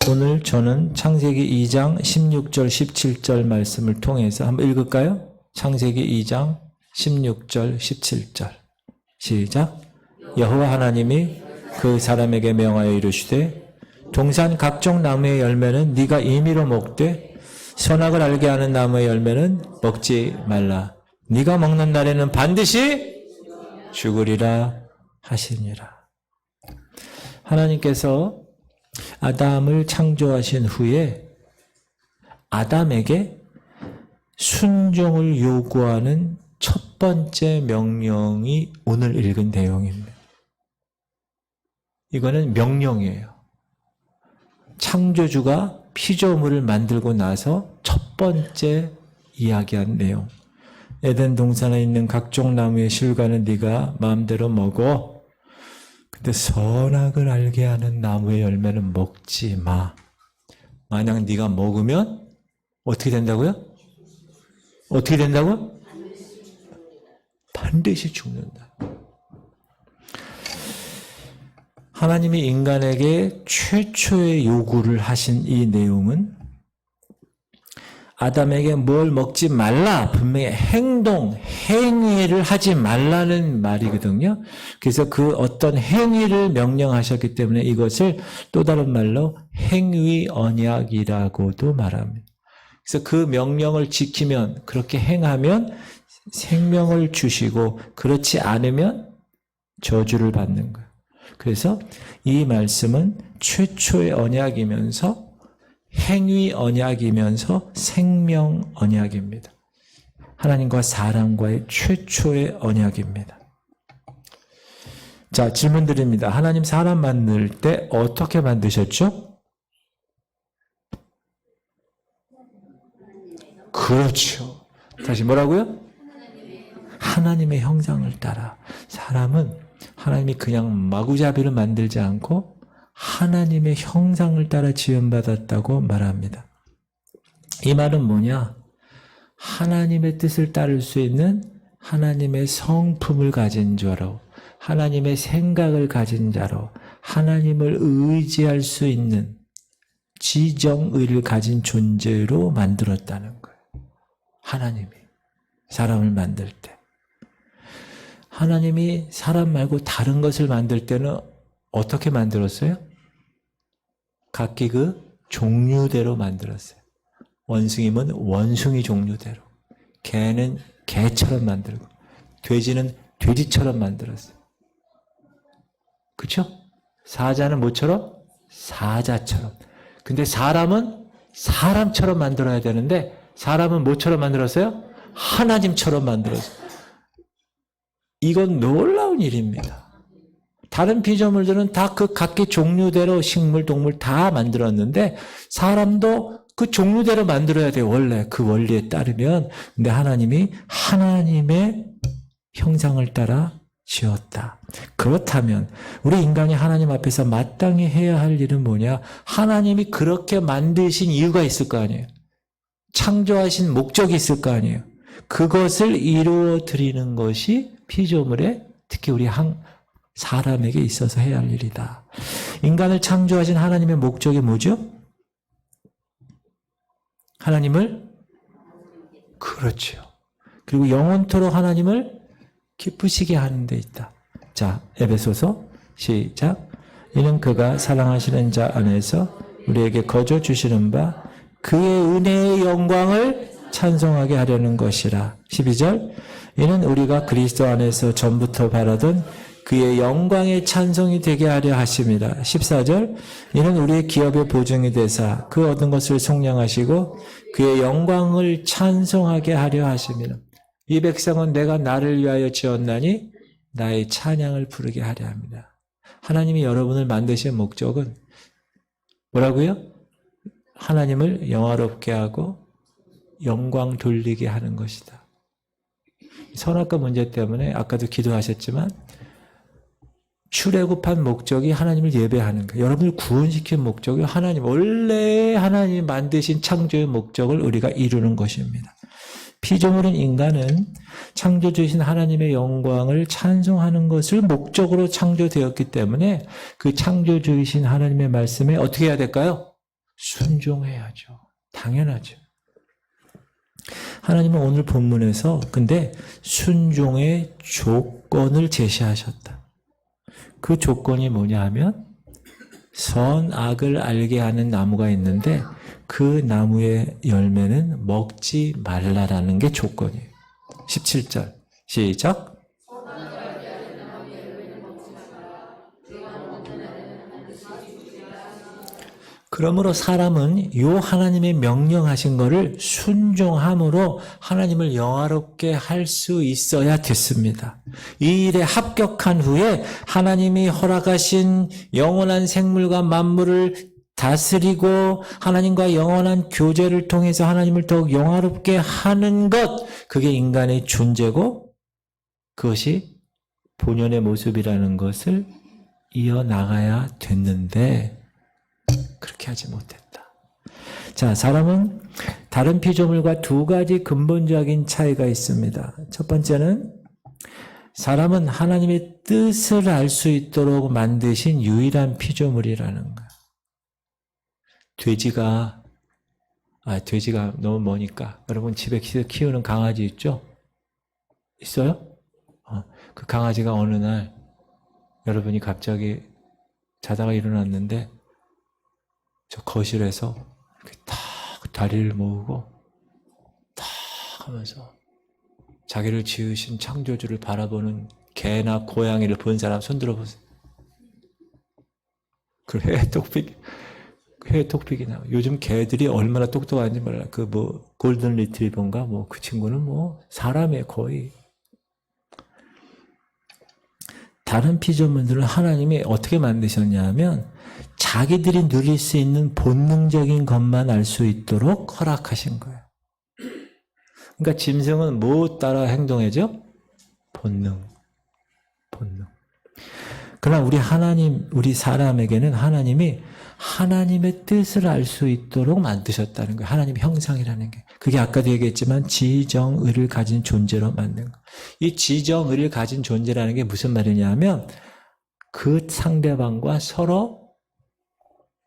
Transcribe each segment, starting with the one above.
오늘 저는 창세기 2장 16절 17절 말씀을 통해서 한번 읽을까요? 창세기 2장 16절 17절 시작. 여호와 하나님이 그 사람에게 명하여 이르시되 동산 각종 나무의 열매는 네가 임의로 먹되 선악을 알게 하는 나무의 열매는 먹지 말라. 네가 먹는 날에는 반드시 죽으리라 하시니라. 하나님께서 아담을 창조하신 후에 아담에게 순종을 요구하는 첫 번째 명령이 오늘 읽은 내용입니다. 이거는 명령이에요. 창조주가 피조물을 만들고 나서 첫 번째 이야기한 내용. 에덴 동산에 있는 각종 나무의 실과는 네가 마음대로 먹어. 근데 선악을 알게 하는 나무의 열매는 먹지 마. 만약 네가 먹으면 어떻게 된다고요? 어떻게 된다고요? 반드시 죽는다. 하나님이 인간에게 최초의 요구를 하신 이 내용은 아담에게 뭘 먹지 말라, 분명히 행위를 하지 말라는 말이거든요. 그래서 그 어떤 행위를 명령하셨기 때문에 이것을 또 다른 말로 행위 언약이라고도 말합니다. 그래서 그 명령을 지키면, 그렇게 행하면 생명을 주시고 그렇지 않으면 저주를 받는 거예요. 그래서 이 말씀은 최초의 언약이면서 행위 언약이면서 생명 언약입니다. 하나님과 사람과의 최초의 언약입니다. 자, 질문 드립니다. 하나님 사람 만들 때 어떻게 만드셨죠? 그렇죠. 다시 뭐라고요? 하나님의 형상을 따라. 사람은 하나님이 그냥 마구잡이로 만들지 않고 하나님의 형상을 따라 지음받았다고 말합니다. 이 말은 뭐냐? 하나님의 뜻을 따를 수 있는 하나님의 성품을 가진 자로, 하나님의 생각을 가진 자로, 하나님을 의지할 수 있는 지정의를 가진 존재로 만들었다는 거예요. 하나님이 사람을 만들 때. 하나님이 사람 말고 다른 것을 만들 때는 어떻게 만들었어요? 각기 그 종류대로 만들었어요. 원숭이면 원숭이 종류대로, 개는 개처럼 만들고, 돼지는 돼지처럼 만들었어요. 그렇죠? 사자는 뭐처럼? 사자처럼. 근데 사람은 사람처럼 만들어야 되는데 사람은 뭐처럼 만들었어요? 하나님처럼 만들었어요. 이건 놀라운 일입니다. 다른 피조물들은 다 그 각기 종류대로 식물, 동물 다 만들었는데 사람도 그 종류대로 만들어야 돼요. 원래 그 원리에 따르면. 근데 하나님이 하나님의 형상을 따라 지었다. 그렇다면 우리 인간이 하나님 앞에서 마땅히 해야 할 일은 뭐냐? 하나님이 그렇게 만드신 이유가 있을 거 아니에요. 창조하신 목적이 있을 거 아니에요. 그것을 이루어 드리는 것이 피조물의, 특히 우리 사람에게 있어서 해야 할 일이다. 인간을 창조하신 하나님의 목적이 뭐죠? 하나님을, 그렇죠. 그리고 영원토록 하나님을 기쁘시게 하는 데 있다. 자, 에베소서 시작. 이는 그가 사랑하시는 자 안에서 우리에게 거저 주시는 바 그의 은혜의 영광을 찬송하게 하려는 것이라. 12절. 이는 우리가 그리스도 안에서 전부터 바라던 그의 영광의 찬송이 되게 하려 하심이라. 14절. 이는 우리의 기업의 보증이 되사 그 얻은 것을 속량하시고 그의 영광을 찬송하게 하려 하심이라. 이 백성은 내가 나를 위하여 지었나니 나의 찬양을 부르게 하려 합니다. 하나님이 여러분을 만드신 목적은 뭐라고요? 하나님을 영화롭게 하고 영광 돌리게 하는 것이다. 선악과 문제 때문에 아까도 기도하셨지만 출애굽한 목적이 하나님을 예배하는 거예요. 여러분을 구원시킨 목적이 원래 하나님이 만드신 창조의 목적을 우리가 이루는 것입니다. 피조물인 인간은 창조주신 하나님의 영광을 찬송하는 것을 목적으로 창조되었기 때문에 그 창조주이신 하나님의 말씀에 어떻게 해야 될까요? 순종해야죠. 당연하죠. 하나님은 오늘 본문에서 근데 순종의 조건을 제시하셨다. 그 조건이 뭐냐 하면 선악을 알게 하는 나무가 있는데 그 나무의 열매는 먹지 말라라는 게 조건이에요. 17절 시작. 그러므로 사람은 요 하나님의 명령하신 것을 순종함으로 하나님을 영화롭게 할 수 있어야 됐습니다. 이 일에 합격한 후에 하나님이 허락하신 영원한 생물과 만물을 다스리고 하나님과 영원한 교제를 통해서 하나님을 더욱 영화롭게 하는 것, 그게 인간의 존재고 그것이 본연의 모습이라는 것을 이어나가야 됐는데 그렇게 하지 못했다. 자, 사람은 다른 피조물과 두 가지 근본적인 차이가 있습니다. 첫 번째는 사람은 하나님의 뜻을 알 수 있도록 만드신 유일한 피조물이라는 거예요. 돼지가 너무 머니까 여러분 집에 키우는 강아지 있죠? 있어요? 그 강아지가 어느 날 여러분이 갑자기 자다가 일어났는데 저 거실에서 이렇게 탁 다리를 모으고 탁 하면서 자기를 지으신 창조주를 바라보는 개나 고양이를 본 사람 손 들어보세요. 그 회 톡픽이 나와. 요즘 개들이 얼마나 똑똑한지 몰라. 골든 리트리버인가 그 친구는 사람의 거의. 다른 피조물들은 하나님이 어떻게 만드셨냐면 자기들이 누릴 수 있는 본능적인 것만 알 수 있도록 허락하신 거예요. 그러니까 짐승은 뭐 따라 행동하죠? 본능. 그러나 우리 사람에게는 하나님이 하나님의 뜻을 알 수 있도록 만드셨다는 거예요. 하나님의 형상이라는 게. 그게 아까도 얘기했지만 지정의를 가진 존재로 만든 거예요. 이 지정의를 가진 존재라는 게 무슨 말이냐면 그 상대방과 서로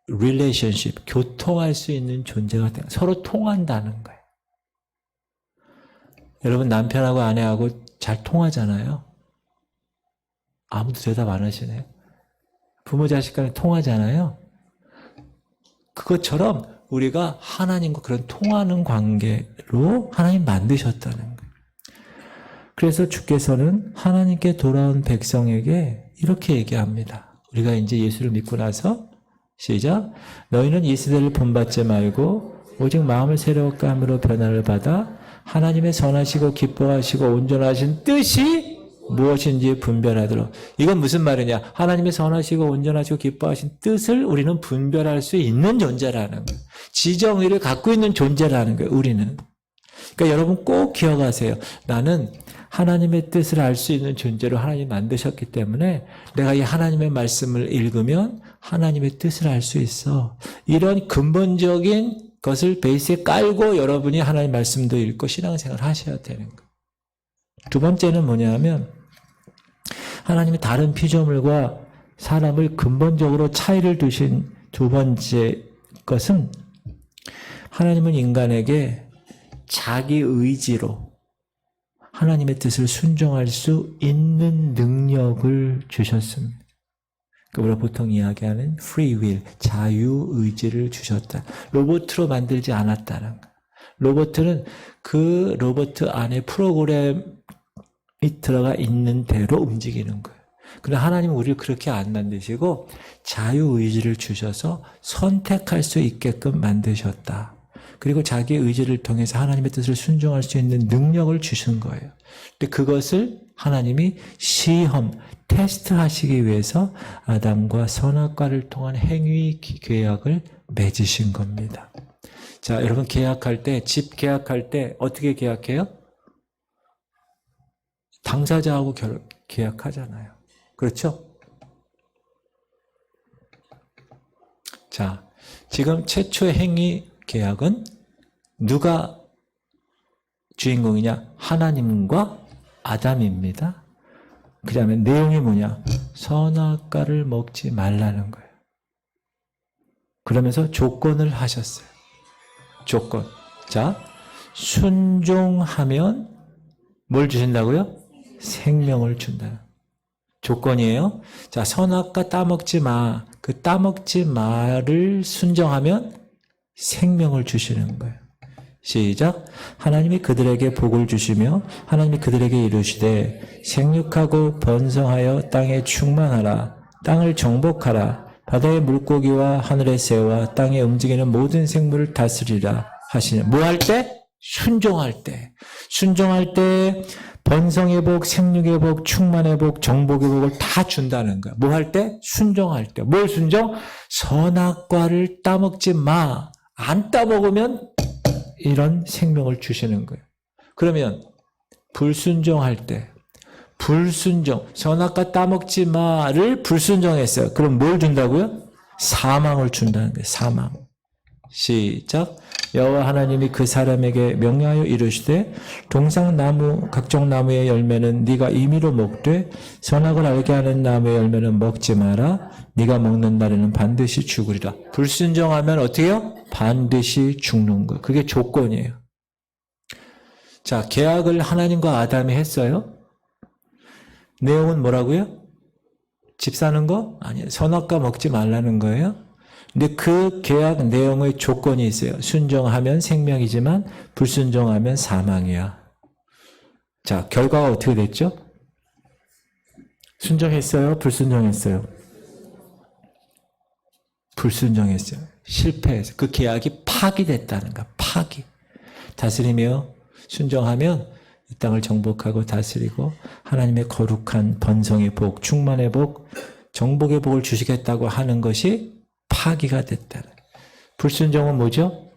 relationship, 교통할 수 있는 존재가 된 거예요. 서로 통한다는 거예요. 여러분 남편하고 아내하고 잘 통하잖아요. 아무도 대답 안 하시네요. 부모 자식 간에 통하잖아요. 그것처럼 우리가 하나님과 그런 통하는 관계로 하나님 만드셨다는 거예요. 그래서 주께서는 하나님께 돌아온 백성에게 이렇게 얘기합니다. 우리가 이제 예수를 믿고 나서 시작. 너희는 이 세대를 본받지 말고 오직 마음을 새롭게 함으로 변화를 받아 하나님의 선하시고 기뻐하시고 온전하신 뜻이 무엇인지 분별하도록. 이건 무슨 말이냐? 하나님의 선하시고 온전하시고 기뻐하신 뜻을 우리는 분별할 수 있는 존재라는 거예요. 지정의를 갖고 있는 존재라는 거예요. 우리는. 그러니까 여러분 꼭 기억하세요. 나는 하나님의 뜻을 알 수 있는 존재로 하나님 만드셨기 때문에 내가 이 하나님의 말씀을 읽으면 하나님의 뜻을 알 수 있어. 이런 근본적인 것을 베이스에 깔고 여러분이 하나님의 말씀도 읽고 신앙생활을 하셔야 되는 거예요. 두 번째는 뭐냐면 하나님이 다른 피조물과 사람을 근본적으로 차이를 두신 두 번째 것은 하나님은 인간에게 자기 의지로 하나님의 뜻을 순종할 수 있는 능력을 주셨습니다. 우리가 보통 이야기하는 free will, 자유의지를 주셨다. 로봇으로 만들지 않았다는 거예요. 로봇은 그 로봇 안에 프로그램이 들어가 있는 대로 움직이는 거예요. 그러나 하나님은 우리를 그렇게 안 만드시고 자유의지를 주셔서 선택할 수 있게끔 만드셨다. 그리고 자기의 의지를 통해서 하나님의 뜻을 순종할 수 있는 능력을 주신 거예요. 근데 그것을 하나님이 시험, 테스트하시기 위해서 아담과 선악과를 통한 행위 계약을 맺으신 겁니다. 자, 여러분 계약할 때, 집 계약할 때 어떻게 계약해요? 당사자하고 계약하잖아요. 그렇죠? 자, 지금 최초의 행위 계약은 누가 주인공이냐? 하나님과 아담입니다. 그 다음에 내용이 뭐냐? 선악과를 먹지 말라는 거예요. 그러면서 조건을 하셨어요. 조건. 자, 순종하면 뭘 주신다고요? 생명을 준다. 조건이에요. 자, 선악과 따먹지 마. 그 따먹지 마를 순종하면 생명을 주시는 거예요. 시작. 하나님이 그들에게 복을 주시며 하나님이 그들에게 이르시되 생육하고 번성하여 땅에 충만하라. 땅을 정복하라. 바다의 물고기와 하늘의 새와 땅에 움직이는 모든 생물을 다스리라 하시는. 뭐 할 때? 순종할 때. 순종할 때 번성의 복, 생육의 복, 충만의 복, 정복의 복을 다 준다는 거야. 뭐 할 때? 순종할 때. 뭘 순종? 선악과를 따먹지 마. 안 따먹으면 이런 생명을 주시는 거예요. 그러면 불순종할 때, 불순종, 선악과 따먹지 마를 불순종했어요. 그럼 뭘 준다고요? 사망을 준다는 거예요. 사망. 시작. 여호와 하나님이 그 사람에게 명령하여 이르시되 동상 나무 각종 나무의 열매는 네가 임의로 먹되 선악을 알게 하는 나무의 열매는 먹지 마라. 네가 먹는 날에는 반드시 죽으리라. 불순종하면 어떻게 해요? 반드시 죽는 거. 그게 조건이에요. 자, 계약을 하나님과 아담이 했어요. 내용은 뭐라고요? 집 사는 거? 아니에요. 선악과 먹지 말라는 거예요. 근데 그 계약 내용의 조건이 있어요. 순종하면 생명이지만 불순종하면 사망이야. 자, 결과가 어떻게 됐죠? 순종했어요? 불순종했어요? 불순종했어요. 실패했어요. 그 계약이 파기됐다는 거야. 파기. 다스리며 순종하면 이 땅을 정복하고 다스리고 하나님의 거룩한 번성의 복, 충만의 복, 정복의 복을 주시겠다고 하는 것이 파기가 됐다는. 불순종은 뭐죠?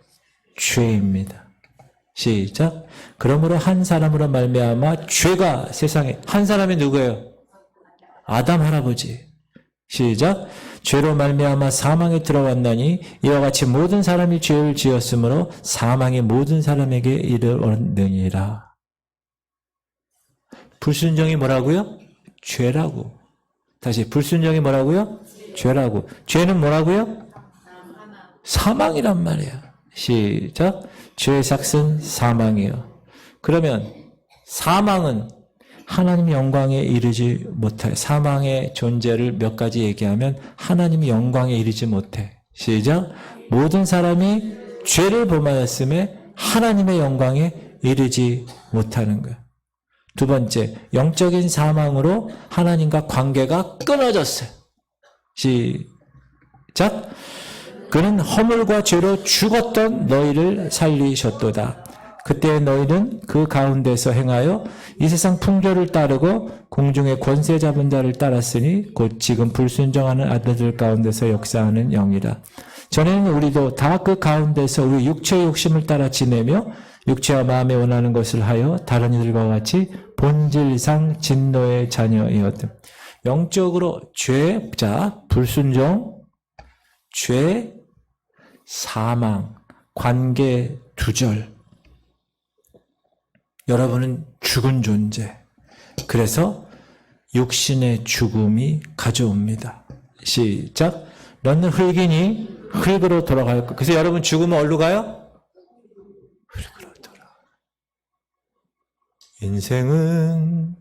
죄입니다. 시작. 그러므로 한 사람으로 말미암아 죄가 세상에. 한 사람이 누구예요? 아담 할아버지. 시작. 죄로 말미암아 사망에 들어왔나니 이와 같이 모든 사람이 죄를 지었으므로 사망이 모든 사람에게 이르렀느니라. 불순종이 뭐라고요? 죄라고. 다시 불순종이 뭐라고요? 죄라고. 죄는 뭐라고요? 사망이란 말이야. 시작. 죄의 삭은 사망이요. 그러면 사망은 하나님의 영광에 이르지 못해. 사망의 존재를 몇 가지 얘기하면 하나님의 영광에 이르지 못해. 시작. 모든 사람이 죄를 범하였음에 하나님의 영광에 이르지 못하는 거야. 두 번째, 영적인 사망으로 하나님과 관계가 끊어졌어요. 시작. 그는 허물과 죄로 죽었던 너희를 살리셨도다. 그때 너희는 그 가운데서 행하여 이 세상 풍조를 따르고 공중의 권세 잡은 자를 따랐으니 곧 지금 불순종하는 아들들 가운데서 역사하는 영이라. 전에는 우리도 다 그 가운데서 우리 육체의 욕심을 따라 지내며 육체와 마음에 원하는 것을 하여 다른 이들과 같이 본질상 진노의 자녀이었다. 영적으로 죄, 자, 불순종, 죄, 사망, 관계 두절. 여러분은 죽은 존재. 그래서 육신의 죽음이 가져옵니다. 시작. 너는 흙이니 흙으로 돌아갈 것. 그래서 여러분 죽으면 어디로 가요? 흙으로 돌아. 인생은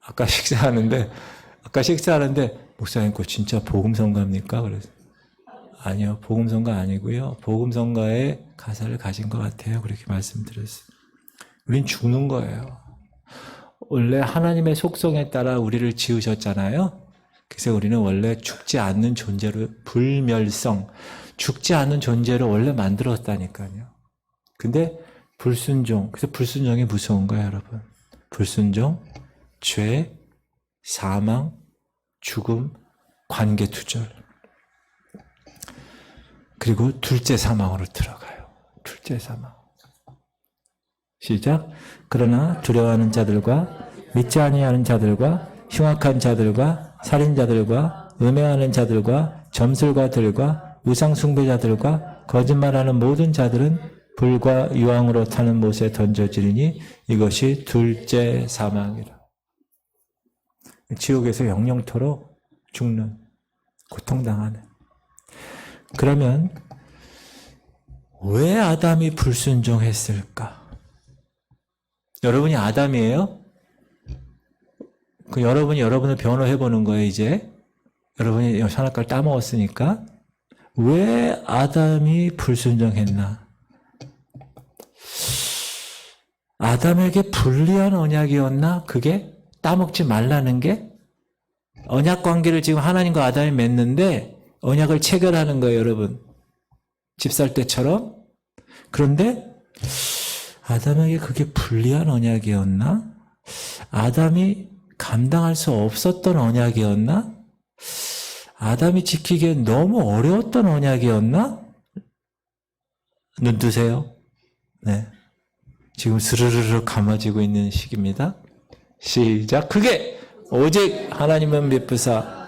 아까 식사하는데 목사님 그 진짜 복음성가입니까? 그래서 아니요, 복음성가 아니고요. 복음성가의 가사를 가진 것 같아요. 그렇게 말씀드렸어요. 우린 죽는 거예요. 원래 하나님의 속성에 따라 우리를 지으셨잖아요. 그래서 우리는 원래 죽지 않는 존재로, 불멸성, 죽지 않는 존재로 원래 만들었다니까요. 근데 불순종, 그래서 불순종이 무서운 거예요, 여러분. 불순종, 죄, 사망, 죽음, 관계 투절. 그리고 둘째 사망으로 들어가요. 둘째 사망. 시작. 그러나 두려워하는 자들과 믿지 아니하는 자들과 흉악한 자들과 살인자들과 음행하는 자들과 점술가들과 우상 숭배자들과 거짓말하는 모든 자들은 불과 유황으로 타는 못에 던져지리니 이것이 둘째 사망이라. 지옥에서 영영토록 죽는. 고통당하는. 그러면 왜 아담이 불순종했을까? 여러분이 아담이에요? 여러분이 여러분을 변호해보는 거예요, 이제. 여러분이 선악과를 따먹었으니까. 왜 아담이 불순종했나? 아담에게 불리한 언약이었나? 그게 따먹지 말라는 게? 언약 관계를 지금 하나님과 아담이 맺는데 언약을 체결하는 거예요, 여러분. 집 살 때처럼. 그런데 아담에게 그게 불리한 언약이었나? 아담이 감당할 수 없었던 언약이었나? 아담이 지키기엔 너무 어려웠던 언약이었나? 눈 뜨세요. 네. 지금 스르르르 감아지고 있는 시기입니다. 시작. 그게 오직 하나님은 미쁘사.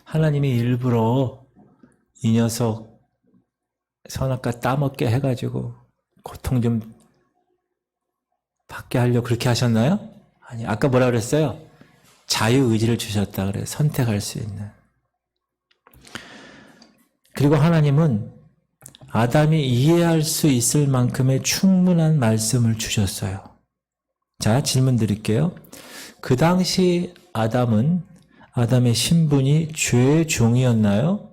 하나님이 일부러 이 녀석 선악과 따먹게 해가지고 고통 좀 받게 하려고 그렇게 하셨나요? 아니, 아까 뭐라 그랬어요? 자유의지를 주셨다 그래요. 선택할 수 있는. 그리고 하나님은 아담이 이해할 수 있을 만큼의 충분한 말씀을 주셨어요. 자, 질문 드릴게요. 그 당시 아담의 신분이 죄의 종이었나요?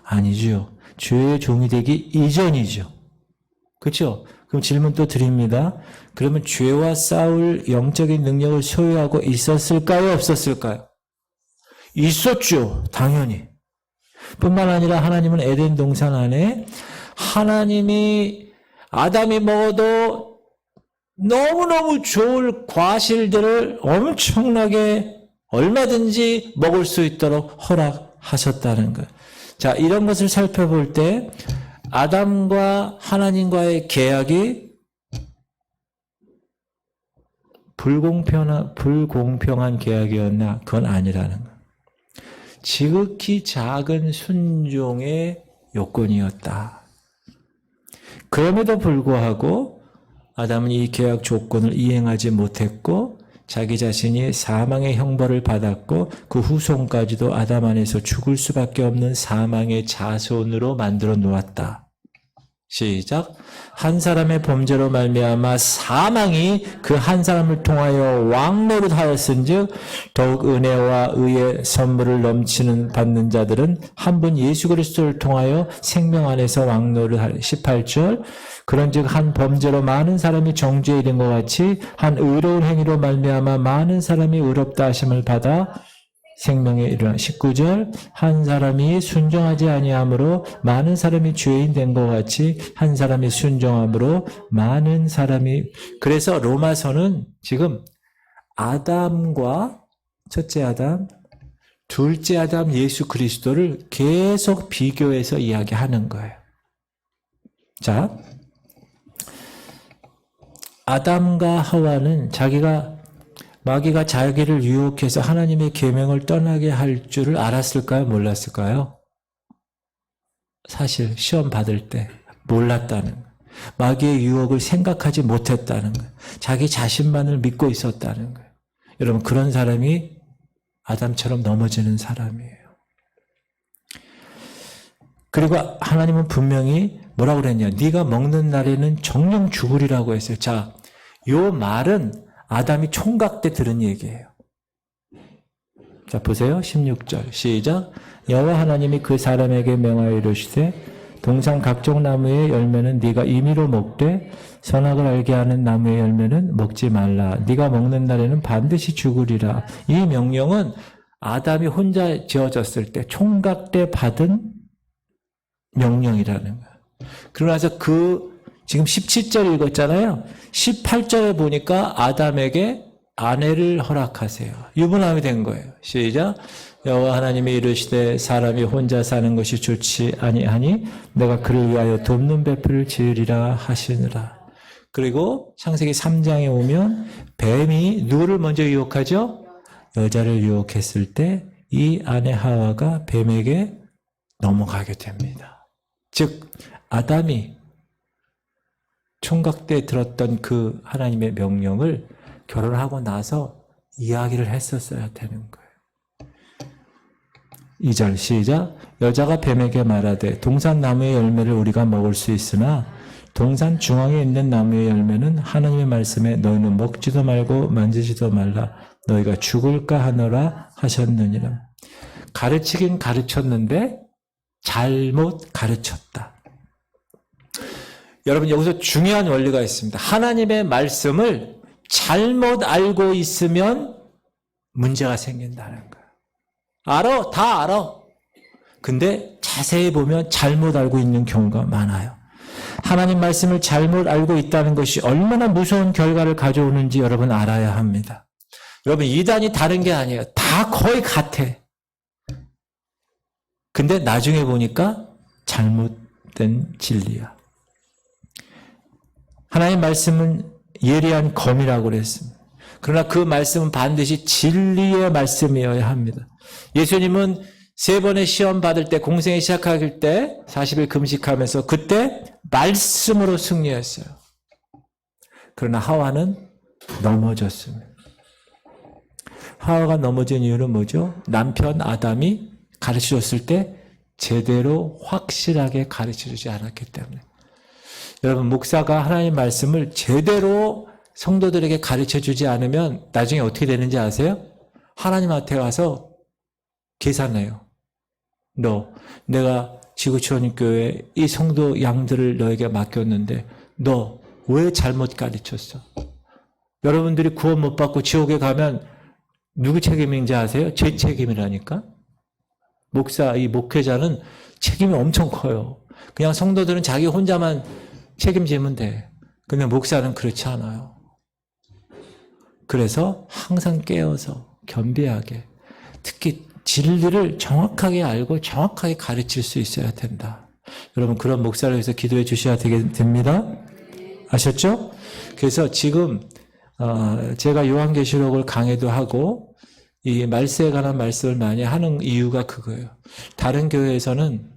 아니죠. 죄의 종이 되기 이전이죠. 그렇죠? 그럼 질문 또 드립니다. 그러면 죄와 싸울 영적인 능력을 소유하고 있었을까요? 없었을까요? 있었죠. 당연히. 뿐만 아니라 하나님은 에덴 동산 안에 하나님이 아담이 먹어도 너무너무 좋을 과실들을 엄청나게 얼마든지 먹을 수 있도록 허락하셨다는 것. 자, 이런 것을 살펴볼 때 아담과 하나님과의 계약이 불공평한 계약이었나? 그건 아니라는 것. 지극히 작은 순종의 요건이었다. 그럼에도 불구하고 아담은 이 계약 조건을 이행하지 못했고 자기 자신이 사망의 형벌을 받았고 그 후손까지도 아담 안에서 죽을 수밖에 없는 사망의 자손으로 만들어 놓았다. 시작. 한 사람의 범죄로 말미암아 사망이 그 한 사람을 통하여 왕노릇하였은즉 더욱 은혜와 의의 선물을 넘치는 받는 자들은 한 분 예수 그리스도를 통하여 생명 안에서 왕노릇할. 18절. 그런즉 한 범죄로 많은 사람이 정죄에 이른 것 같이 한 의로운 행위로 말미암아 많은 사람이 의롭다 하심을 받아 생명에 이르는. 19절. 한 사람이 순종하지 아니함으로 많은 사람이 죄인 된 것 같이 한 사람이 순종함으로 많은 사람이. 그래서 로마서는 지금 아담과 첫째 아담, 둘째 아담 예수 그리스도를 계속 비교해서 이야기하는 거예요. 자, 아담과 하와는 마귀가 자기를 유혹해서 하나님의 계명을 떠나게 할 줄을 알았을까요? 몰랐을까요? 사실 시험 받을 때 몰랐다는 거예요. 마귀의 유혹을 생각하지 못했다는 거예요. 자기 자신만을 믿고 있었다는 거예요. 여러분, 그런 사람이 아담처럼 넘어지는 사람이에요. 그리고 하나님은 분명히 뭐라고 그랬냐? 네가 먹는 날에는 정령 죽으리라고 했어요. 자, 요 말은 아담이 총각 때 들은 얘기예요. 자, 보세요. 16절 시작. 여호와 하나님이 그 사람에게 명하여 이르시되 동산 각종 나무의 열매는 네가 임의로 먹되 선악을 알게 하는 나무의 열매는 먹지 말라. 네가 먹는 날에는 반드시 죽으리라. 이 명령은 아담이 혼자 지어졌을 때 총각 때 받은 명령이라는 거예요. 그러고 나서 지금 17절 읽었잖아요. 18절에 보니까 아담에게 아내를 허락하세요. 유부남이 된 거예요. 시작. 여호와 하나님이 이르시되 사람이 혼자 사는 것이 좋지 아니하니 내가 그를 위하여 돕는 배필을 지으리라 하시느라. 그리고 창세기 3장에 오면 뱀이 누구를 먼저 유혹하죠? 여자를 유혹했을 때 이 아내 하와가 뱀에게 넘어가게 됩니다. 즉 아담이 총각 때 들었던 그 하나님의 명령을 결혼하고 나서 이야기를 했었어야 되는 거예요. 2절 시작. 여자가 뱀에게 말하되 동산 나무의 열매를 우리가 먹을 수 있으나 동산 중앙에 있는 나무의 열매는 하나님의 말씀에 너희는 먹지도 말고 만지지도 말라 너희가 죽을까 하노라 하셨느니라. 가르치긴 가르쳤는데 잘못 가르쳤다. 여러분 여기서 중요한 원리가 있습니다. 하나님의 말씀을 잘못 알고 있으면 문제가 생긴다는 거예요. 알아, 다 알아. 근데 자세히 보면 잘못 알고 있는 경우가 많아요. 하나님 말씀을 잘못 알고 있다는 것이 얼마나 무서운 결과를 가져오는지 여러분 알아야 합니다. 여러분 이단이 다른 게 아니에요. 다 거의 같아. 근데 나중에 보니까 잘못된 진리야. 하나님 말씀은 예리한 검이라고 그랬습니다. 그러나 그 말씀은 반드시 진리의 말씀이어야 합니다. 예수님은 3번의 시험 받을 때 공생이 시작할 때 40일 금식하면서 그때 말씀으로 승리했어요. 그러나 하와는 넘어졌습니다. 하와가 넘어진 이유는 뭐죠? 남편 아담이 가르쳐줬을 때 제대로 확실하게 가르쳐주지 않았기 때문에. 여러분 목사가 하나님 말씀을 제대로 성도들에게 가르쳐주지 않으면 나중에 어떻게 되는지 아세요? 하나님한테 가서 계산해요. 내가 지구촌교회 이 성도 양들을 너에게 맡겼는데 너 왜 잘못 가르쳤어? 여러분들이 구원 못 받고 지옥에 가면 누구 책임인지 아세요? 제 책임이라니까. 이 목회자는 책임이 엄청 커요. 그냥 성도들은 자기 혼자만 책임지면 돼. 근데 목사는 그렇지 않아요. 그래서 항상 깨어서 겸비하게 특히 진리를 정확하게 알고 정확하게 가르칠 수 있어야 된다. 여러분 그런 목사를 위해서 기도해 주셔야 됩니다. 아셨죠? 그래서 지금 제가 요한계시록을 강의도 하고 이 말세에 관한 말씀을 많이 하는 이유가 그거예요. 다른 교회에서는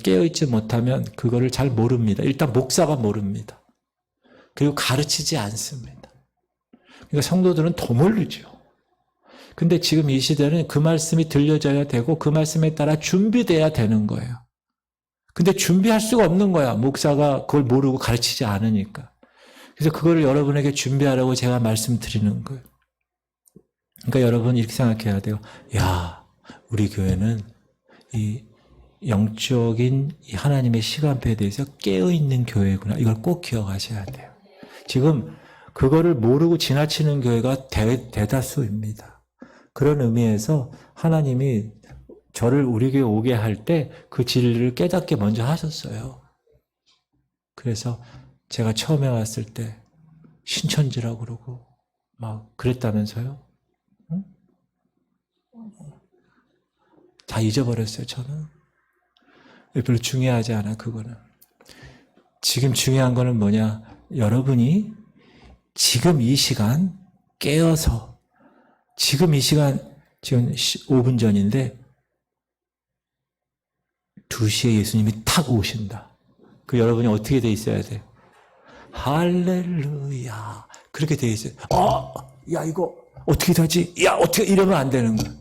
깨어있지 못하면 그거를 잘 모릅니다. 일단 목사가 모릅니다. 그리고 가르치지 않습니다. 그러니까 성도들은 더 모르죠. 근데 지금 이 시대는 그 말씀이 들려져야 되고 그 말씀에 따라 준비돼야 되는 거예요. 근데 준비할 수가 없는 거야. 목사가 그걸 모르고 가르치지 않으니까. 그래서 그거를 여러분에게 준비하라고 제가 말씀드리는 거예요. 그러니까 여러분 이렇게 생각해야 돼요. 야, 우리 교회는 이 영적인 이 하나님의 시간표에 대해서 깨어있는 교회구나. 이걸 꼭 기억하셔야 돼요. 지금 그거를 모르고 지나치는 교회가 대다수입니다. 그런 의미에서 하나님이 저를 우리 교회 오게 할 때 그 진리를 깨닫게 먼저 하셨어요. 그래서 제가 처음에 왔을 때 신천지라고 그러고 막 그랬다면서요? 응? 다 잊어버렸어요, 저는. 별로 중요하지 않아, 그거는. 지금 중요한 거는 뭐냐? 여러분이 지금 이 시간 깨어서 지금 이 시간 지금 5분 전인데 2시에 예수님이 탁 오신다. 그 여러분이 어떻게 돼 있어야 돼요? 할렐루야. 그렇게 돼 있어요. 야 이거 어떻게 되지? 야 어떻게 이러면 안 되는 거야.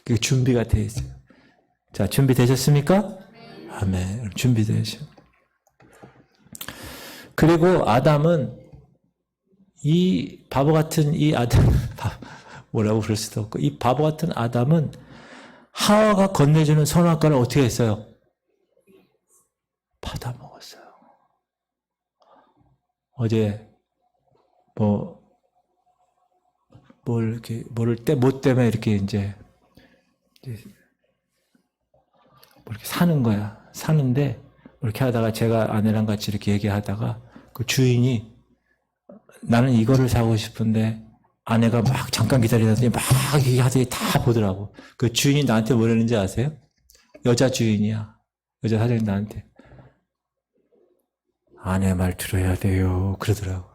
그 준비가 돼 있어요. 자, 준비되셨습니까? 아멘. 준비되셨어요. 그리고 아담은 이 바보 같은 이 아담 뭐라고 그럴 수도 없고 이 바보 같은 아담은 하와가 건네주는 선악과를 어떻게 했어요? 받아 먹었어요. 어제 뭘 이렇게 뭐 때문에 이렇게 이제 뭐 이렇게 사는 거야. 사는데 이렇게 하다가 제가 아내랑 같이 이렇게 얘기하다가 그 주인이 나는 이거를 사고 싶은데 아내가 막 잠깐 기다리더니 막 얘기하더니 다 보더라고. 그 주인이 나한테 뭐라는지 아세요? 여자 주인이야. 여자 사장님 나한테 아내 말 들어야 돼요. 그러더라고.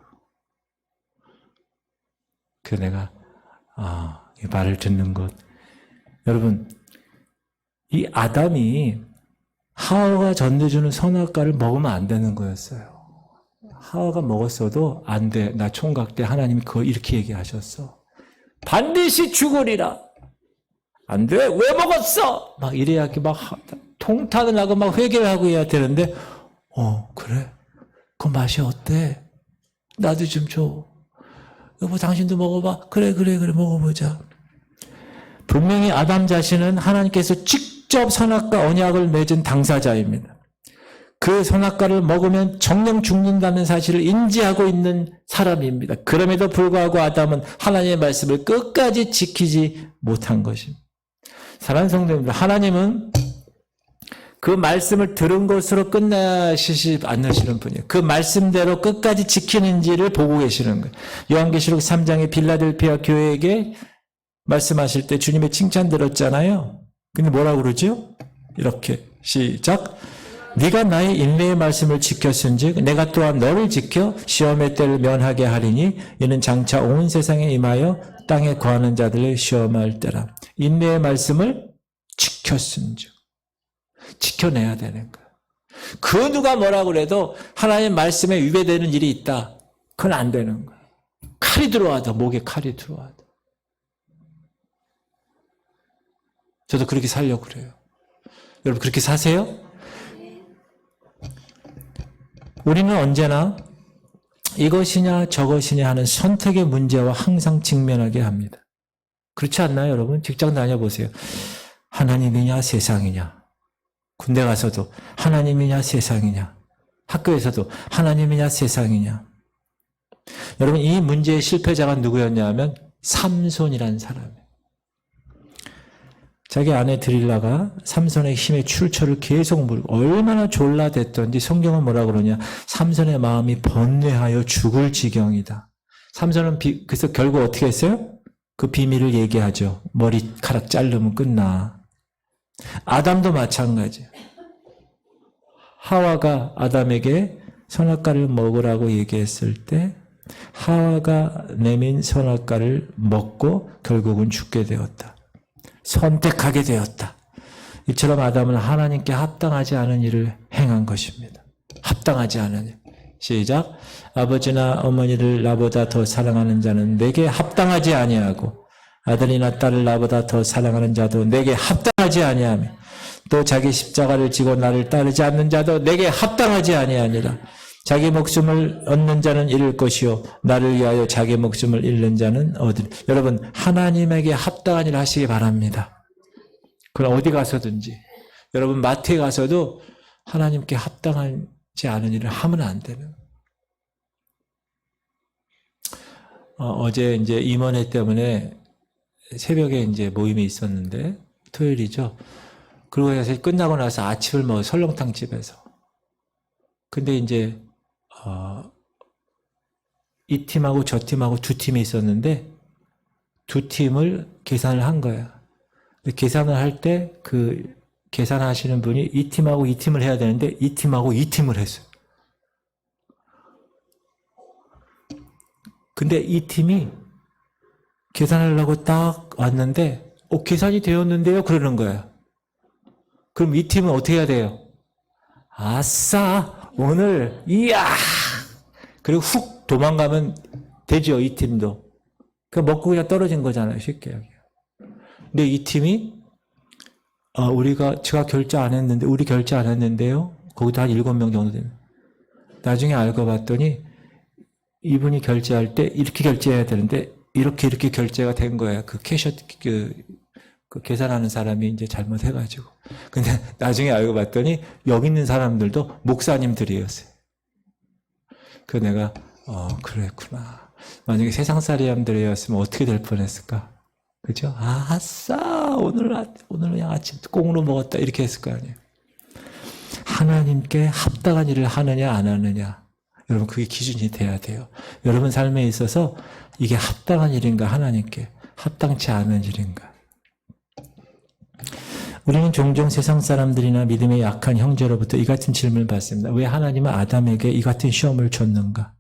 그래서 내가 이 말을 듣는 것. 여러분 이 아담이 하와가 전해주는 선악과를 먹으면 안 되는 거였어요. 하와가 먹었어도 안 돼. 나 총각 때 하나님이 그걸 이렇게 얘기하셨어. 반드시 죽으리라. 안 돼. 왜 먹었어? 막 이래야 막 통탄을 하고 막 회개를 하고 해야 되는데 그래? 그 맛이 어때? 나도 좀 줘. 여보 당신도 먹어봐. 그래 먹어보자. 분명히 아담 자신은 하나님께서 직접 선악과 언약을 맺은 당사자입니다. 그 선악과를 먹으면 정령 죽는다는 사실을 인지하고 있는 사람입니다. 그럼에도 불구하고 아담은 하나님의 말씀을 끝까지 지키지 못한 것입니다. 사랑하는 성도님들, 하나님은 그 말씀을 들은 것으로 끝나시지 않으시는 분이에요. 그 말씀대로 끝까지 지키는지를 보고 계시는 거예요. 요한계시록 3장의 빌라델피아 교회에게 말씀하실 때 주님의 칭찬 들었잖아요. 근데 뭐라고 그러죠? 이렇게 시작. 네가 나의 인내의 말씀을 지켰은즉 내가 또한 너를 지켜 시험의 때를 면하게 하리니 이는 장차 온 세상에 임하여 땅에 거하는 자들을 시험할 때라. 인내의 말씀을 지켰은즉 지켜내야 되는 거야. 그 누가 뭐라고 그래도 하나님의 말씀에 위배되는 일이 있다. 그건 안 되는 거야. 칼이 들어와도 목에 칼이 들어와도. 저도 그렇게 살려고 그래요. 여러분 그렇게 사세요? 우리는 언제나 이것이냐 저것이냐 하는 선택의 문제와 항상 직면하게 합니다. 그렇지 않나요, 여러분? 직장 다녀보세요. 하나님이냐 세상이냐. 군대 가서도 하나님이냐 세상이냐. 학교에서도 하나님이냐 세상이냐. 여러분 이 문제의 실패자가 누구였냐 하면 삼손이라는 사람이에요. 자기 아내 드릴라가 삼손의 힘의 출처를 계속 물고 얼마나 졸라댔던지 성경은 뭐라 그러냐. 삼손의 마음이 번뇌하여 죽을 지경이다. 삼손은 그래서 결국 어떻게 했어요? 그 비밀을 얘기하죠. 머리카락 자르면 끝나. 아담도 마찬가지예요. 하와가 아담에게 선악과를 먹으라고 얘기했을 때 하와가 내민 선악과를 먹고 결국은 죽게 되었다. 선택하게 되었다. 이처럼 아담은 하나님께 합당하지 않은 일을 행한 것입니다. 합당하지 않은 일. 시작. 아버지나 어머니를 나보다 더 사랑하는 자는 내게 합당하지 아니하고 아들이나 딸을 나보다 더 사랑하는 자도 내게 합당하지 아니하며 또 자기 십자가를 지고 나를 따르지 않는 자도 내게 합당하지 아니하니라. 자기 목숨을 얻는 자는 잃을 것이요 나를 위하여 자기 목숨을 잃는 자는 얻으리. 여러분 하나님에게 합당한 일을 하시기 바랍니다. 그럼 어디 가서든지 여러분 마트에 가서도 하나님께 합당하지 않은 일을 하면 안 되는. 어제 이제 임원회 때문에 새벽에 이제 모임이 있었는데 토요일이죠. 그러고 나서 끝나고 나서 아침을 먹어 설렁탕 집에서. 근데 이제 이 팀하고 저 팀하고 두 팀이 있었는데 두 팀을 계산을 한 거야. 계산을 할 때 그 계산하시는 분이 이 팀하고 이 팀을 해야 되는데 이 팀하고 이 팀을 했어요. 근데 이 팀이 계산하려고 딱 왔는데 계산이 되었는데요? 그러는 거야. 그럼 이 팀은 어떻게 해야 돼요? 아싸! 오늘 이야! 그리고 훅 도망가면 되죠, 이 팀도. 그냥 먹고 그냥 떨어진 거잖아요, 쉽게. 근데 이 팀이 제가 결제 안 했는데, 우리 결제 안 했는데요? 거기도 한 7명 정도 되는. 나중에 알고 봤더니 이분이 결제할 때 이렇게 결제해야 되는데 이렇게 결제가 된 거야. 그 캐셔 그 계산하는 사람이 이제 잘못해가지고. 근데 나중에 알고 봤더니 여기 있는 사람들도 목사님들이었어요. 그 내가 그랬구나. 만약에 세상 사람들이었으면 어떻게 될 뻔했을까? 그죠? 아싸 오늘 그냥 아침 꽁으로 먹었다 이렇게 했을 거 아니에요. 하나님께 합당한 일을 하느냐 안 하느냐. 여러분 그게 기준이 돼야 돼요. 여러분 삶에 있어서 이게 합당한 일인가 하나님께 합당치 않은 일인가. 우리는 종종 세상 사람들이나 믿음의 약한 형제로부터 이 같은 질문을 받습니다. 왜 하나님은 아담에게 이 같은 시험을 줬는가?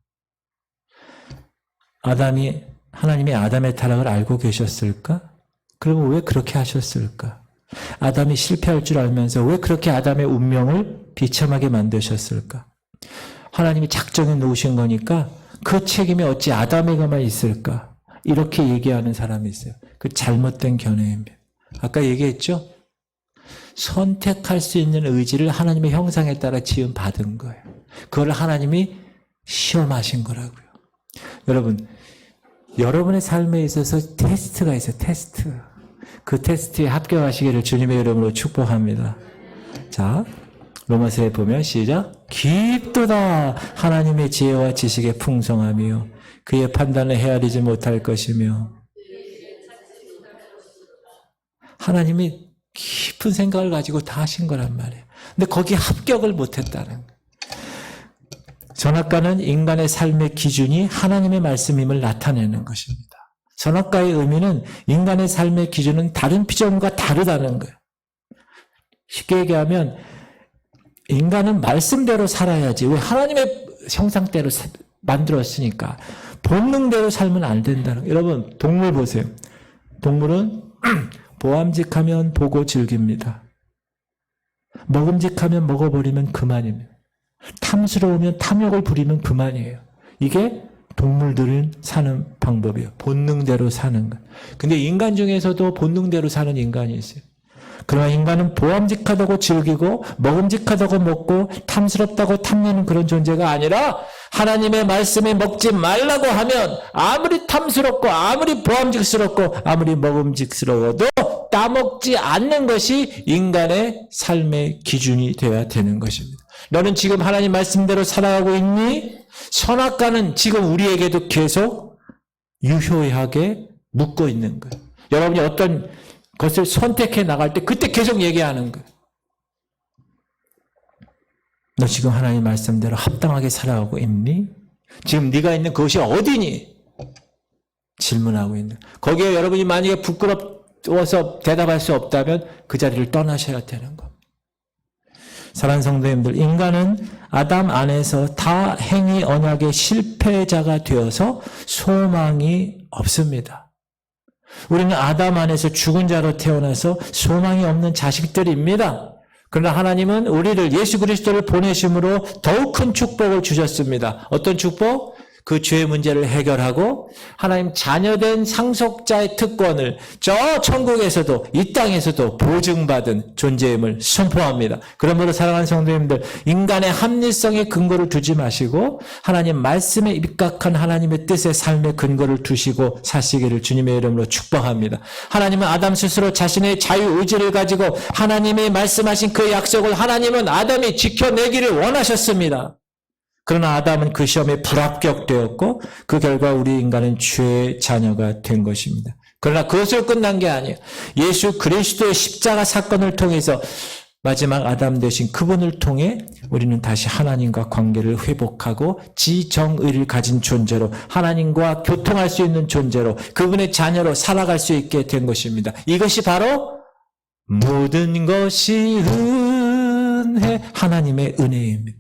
하나님이 아담의 타락을 알고 계셨을까? 그러면 왜 그렇게 하셨을까? 아담이 실패할 줄 알면서 왜 그렇게 아담의 운명을 비참하게 만드셨을까? 하나님이 작정해 놓으신 거니까 그 책임이 어찌 아담에게만 있을까? 이렇게 얘기하는 사람이 있어요. 그 잘못된 견해입니다. 아까 얘기했죠? 선택할 수 있는 의지를 하나님의 형상에 따라 지음 받은 거예요. 그걸 하나님이 시험하신 거라고요. 여러분, 여러분의 삶에 있어서 테스트가 있어요. 테스트. 그 테스트에 합격하시기를 주님의 이름으로 축복합니다. 자, 로마서에 보면 시작. 깊도다 하나님의 지혜와 지식의 풍성함이요 그의 판단을 헤아리지 못할 것이며 하나님이 깊은 생각을 가지고 다 하신 거란 말이에요. 근데 거기에 합격을 못했다는 거예요. 선악과는 인간의 삶의 기준이 하나님의 말씀임을 나타내는 것입니다. 선악과의 의미는 인간의 삶의 기준은 다른 피조물과 다르다는 거예요. 쉽게 얘기하면 인간은 말씀대로 살아야지. 왜? 하나님의 형상대로 만들었으니까. 본능대로 살면 안 된다는 거예요. 여러분, 동물 보세요. 동물은 보암직하면 보고 즐깁니다. 먹음직하면 먹어버리면 그만입니다. 탐스러우면 탐욕을 부리면 그만이에요. 이게 동물들은 사는 방법이에요. 본능대로 사는 것. 근데 인간 중에서도 본능대로 사는 인간이 있어요. 그러나 인간은 보암직하다고 즐기고 먹음직하다고 먹고 탐스럽다고 탐내는 그런 존재가 아니라 하나님의 말씀에 먹지 말라고 하면 아무리 탐스럽고 아무리 보암직스럽고 아무리 먹음직스러워도 따먹지 않는 것이 인간의 삶의 기준이 되어야 되는 것입니다. 너는 지금 하나님 말씀대로 살아가고 있니? 선악과는 지금 우리에게도 계속 유효하게 묶어 있는 거예요. 여러분이 어떤 것을 선택해 나갈 때 그때 계속 얘기하는 거예요. 너 지금 하나님 말씀대로 합당하게 살아가고 있니? 지금 네가 있는 그것이 어디니? 질문하고 있는. 거기에 여러분이 만약에 부끄러워서 대답할 수 없다면 그 자리를 떠나셔야 되는 겁니다. 사랑하는 성도님들, 인간은 아담 안에서 다 행위 언약의 실패자가 되어서 소망이 없습니다. 우리는 아담 안에서 죽은 자로 태어나서 소망이 없는 자식들입니다. 그러나 하나님은 우리를 예수 그리스도를 보내심으로 더욱 큰 축복을 주셨습니다. 어떤 축복? 그 죄의 문제를 해결하고 하나님 자녀된 상속자의 특권을 저 천국에서도 이 땅에서도 보증받은 존재임을 선포합니다. 그러므로 사랑하는 성도님들, 인간의 합리성에 근거를 두지 마시고 하나님 말씀에 입각한 하나님의 뜻의 삶의 근거를 두시고 사시기를 주님의 이름으로 축복합니다. 하나님은 아담 스스로 자신의 자유의지를 가지고 하나님이 말씀하신 그 약속을 하나님은 아담이 지켜내기를 원하셨습니다. 그러나 아담은 그 시험에 불합격되었고 그 결과 우리 인간은 죄의 자녀가 된 것입니다. 그러나 그것으로 끝난 게 아니에요. 예수 그리스도의 십자가 사건을 통해서 마지막 아담 되신 그분을 통해 우리는 다시 하나님과 관계를 회복하고 지정의를 가진 존재로 하나님과 교통할 수 있는 존재로 그분의 자녀로 살아갈 수 있게 된 것입니다. 이것이 바로 모든 것이 은혜, 하나님의 은혜입니다.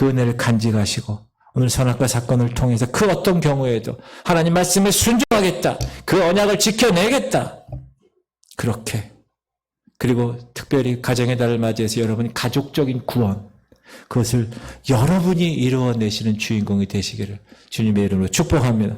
그 은혜를 간직하시고 오늘 선악과 사건을 통해서 그 어떤 경우에도 하나님 말씀에 순종하겠다. 그 언약을 지켜내겠다. 그렇게. 그리고 특별히 가정의 달을 맞이해서 여러분이 가족적인 구원, 그것을 여러분이 이루어내시는 주인공이 되시기를 주님의 이름으로 축복합니다.